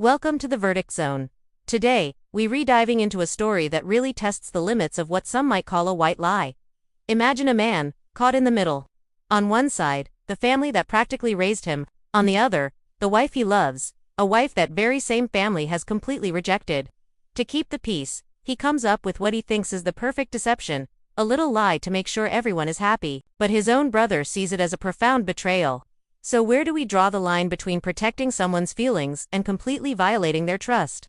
Welcome to the Verdict Zone. Today, we're diving into a story that really tests the limits of what some might call a white lie. Imagine a man, caught in the middle. On one side, the family that practically raised him, on the other, the wife he loves, a wife that very same family has completely rejected. To keep the peace, he comes up with what he thinks is the perfect deception, a little lie to make sure everyone is happy, but his own brother sees it as a profound betrayal. So where do we draw the line between protecting someone's feelings and completely violating their trust?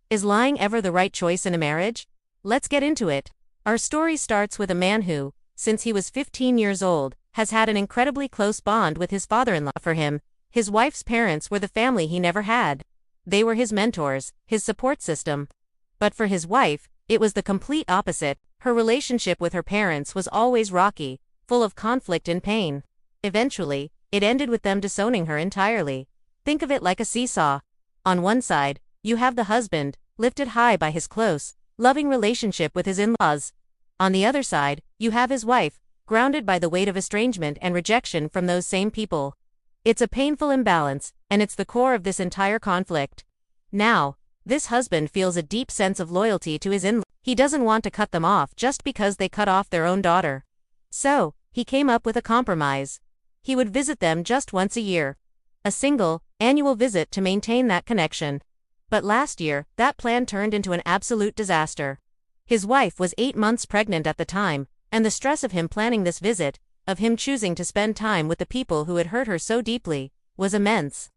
Is lying ever the right choice in a marriage? Let's get into it. Our story starts with a man who, since he was 15 years old, has had an incredibly close bond with his father-in-law. For him, his wife's parents were the family he never had. They were his mentors, his support system. But for his wife, it was the complete opposite. Her relationship with her parents was always rocky, full of conflict and pain. Eventually, it ended with them disowning her entirely. Think of it like a seesaw. On one side, you have the husband, lifted high by his close, loving relationship with his in-laws. On the other side, you have his wife, grounded by the weight of estrangement and rejection from those same people. It's a painful imbalance, and it's the core of this entire conflict. Now, this husband feels a deep sense of loyalty to his in-laws. He doesn't want to cut them off just because they cut off their own daughter. So, he came up with a compromise. He would visit them just once a year. A single, annual visit to maintain that connection. But last year, that plan turned into an absolute disaster. His wife was 8 months pregnant at the time, and the stress of him planning this visit, of him choosing to spend time with the people who had hurt her so deeply, was immense.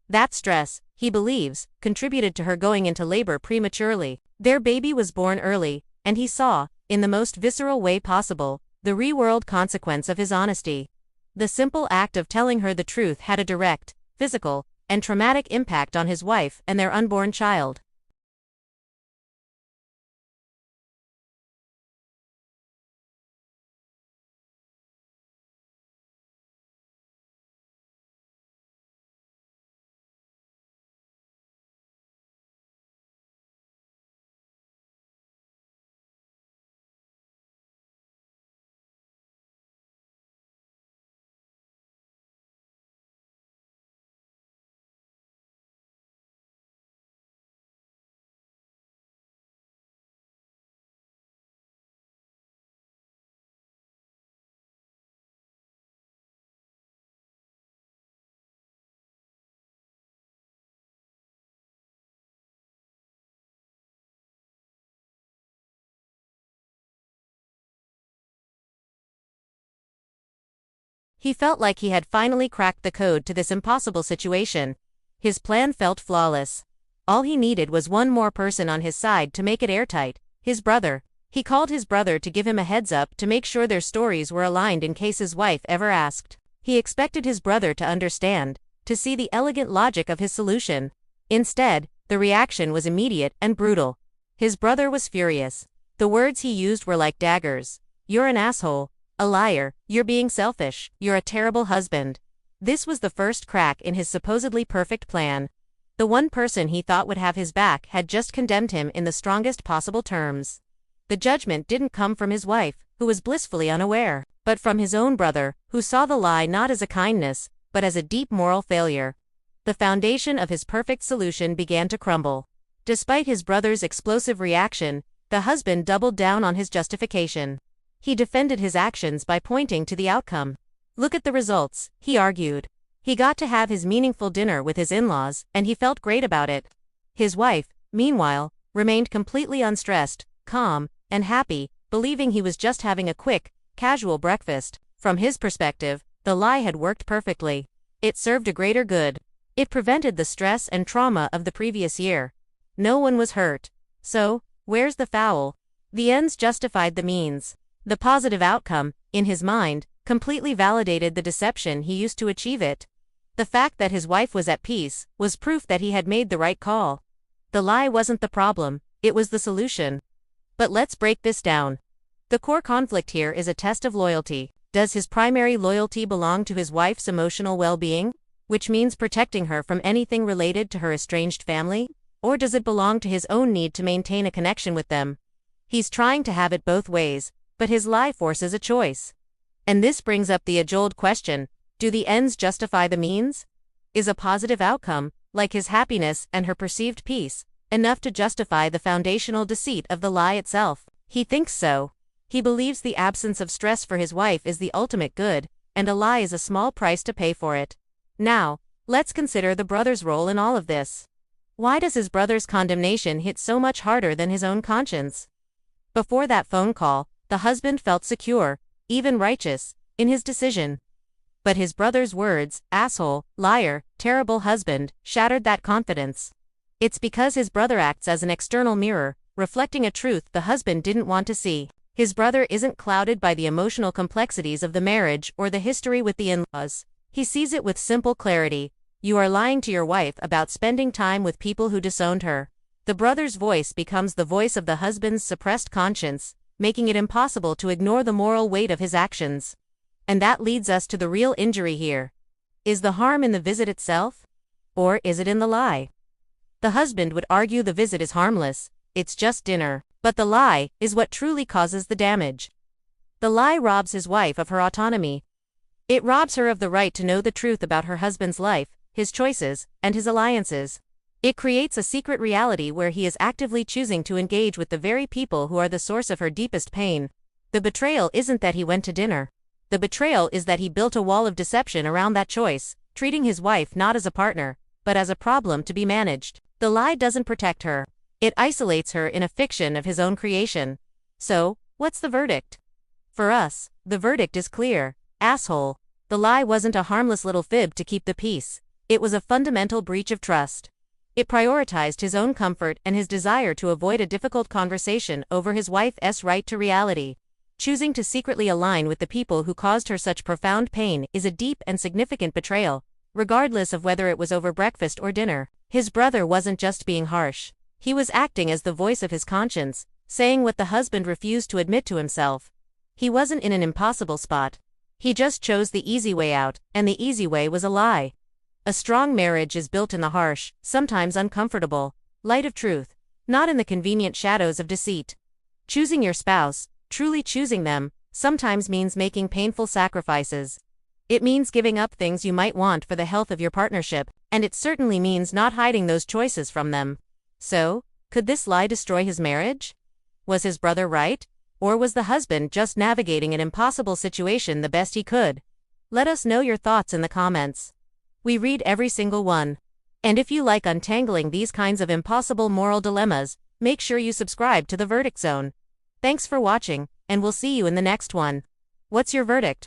That stress, he believes, contributed to her going into labor prematurely. Their baby was born early, and he saw, in the most visceral way possible, the real-world consequence of his honesty. The simple act of telling her the truth had a direct, physical, and traumatic impact on his wife and their unborn child. He felt like he had finally cracked the code to this impossible situation. His plan felt flawless. All he needed was one more person on his side to make it airtight, his brother. He called his brother to give him a heads up to make sure their stories were aligned in case his wife ever asked. He expected his brother to understand, to see the elegant logic of his solution. Instead, the reaction was immediate and brutal. His brother was furious. The words he used were like daggers. "You're an asshole. A liar, you're being selfish, you're a terrible husband." This was the first crack in his supposedly perfect plan. The one person he thought would have his back had just condemned him in the strongest possible terms. The judgment didn't come from his wife, who was blissfully unaware, but from his own brother, who saw the lie not as a kindness, but as a deep moral failure. The foundation of his perfect solution began to crumble. Despite his brother's explosive reaction, the husband doubled down on his justification. He defended his actions by pointing to the outcome. "Look at the results," he argued. He got to have his meaningful dinner with his in-laws, and he felt great about it. His wife, meanwhile, remained completely unstressed, calm, and happy, believing he was just having a quick, casual breakfast. From his perspective, the lie had worked perfectly. It served a greater good. It prevented the stress and trauma of the previous year. No one was hurt. So, where's the foul? The ends justified the means. The positive outcome, in his mind, completely validated the deception he used to achieve it. The fact that his wife was at peace was proof that he had made the right call. The lie wasn't the problem, it was the solution. But let's break this down. The core conflict here is a test of loyalty. Does his primary loyalty belong to his wife's emotional well-being, which means protecting her from anything related to her estranged family? Or does it belong to his own need to maintain a connection with them? He's trying to have it both ways, but his lie forces a choice. And this brings up the age-old question, do the ends justify the means? Is a positive outcome, like his happiness and her perceived peace, enough to justify the foundational deceit of the lie itself. He thinks so. He believes the absence of stress for his wife is the ultimate good, and a lie is a small price to pay for it. Now, let's consider the brother's role in all of this. Why does his brother's condemnation hit so much harder than his own conscience? Before that phone call, the husband felt secure, even righteous, in his decision. But his brother's words, asshole, liar, terrible husband, shattered that confidence. It's because his brother acts as an external mirror, reflecting a truth the husband didn't want to see. His brother isn't clouded by the emotional complexities of the marriage or the history with the in-laws. He sees it with simple clarity. You are lying to your wife about spending time with people who disowned her. The brother's voice becomes the voice of the husband's suppressed conscience, making it impossible to ignore the moral weight of his actions. And that leads us to the real injury here. Is the harm in the visit itself? Or is it in the lie? The husband would argue the visit is harmless, it's just dinner. But the lie is what truly causes the damage. The lie robs his wife of her autonomy. It robs her of the right to know the truth about her husband's life, his choices, and his alliances. It creates a secret reality where he is actively choosing to engage with the very people who are the source of her deepest pain. The betrayal isn't that he went to dinner. The betrayal is that he built a wall of deception around that choice, treating his wife not as a partner, but as a problem to be managed. The lie doesn't protect her. It isolates her in a fiction of his own creation. So, what's the verdict? For us, the verdict is clear. Asshole. The lie wasn't a harmless little fib to keep the peace. It was a fundamental breach of trust. It prioritized his own comfort and his desire to avoid a difficult conversation over his wife's right to reality. Choosing to secretly align with the people who caused her such profound pain is a deep and significant betrayal, regardless of whether it was over breakfast or dinner. His brother wasn't just being harsh. He was acting as the voice of his conscience, saying what the husband refused to admit to himself. He wasn't in an impossible spot. He just chose the easy way out, and the easy way was a lie. A strong marriage is built in the harsh, sometimes uncomfortable, light of truth, not in the convenient shadows of deceit. Choosing your spouse, truly choosing them, sometimes means making painful sacrifices. It means giving up things you might want for the health of your partnership, and it certainly means not hiding those choices from them. So, could this lie destroy his marriage? Was his brother right? Or was the husband just navigating an impossible situation the best he could? Let us know your thoughts in the comments. We read every single one. And if you like untangling these kinds of impossible moral dilemmas, make sure you subscribe to the Verdict Zone. Thanks for watching, and we'll see you in the next one. What's your verdict?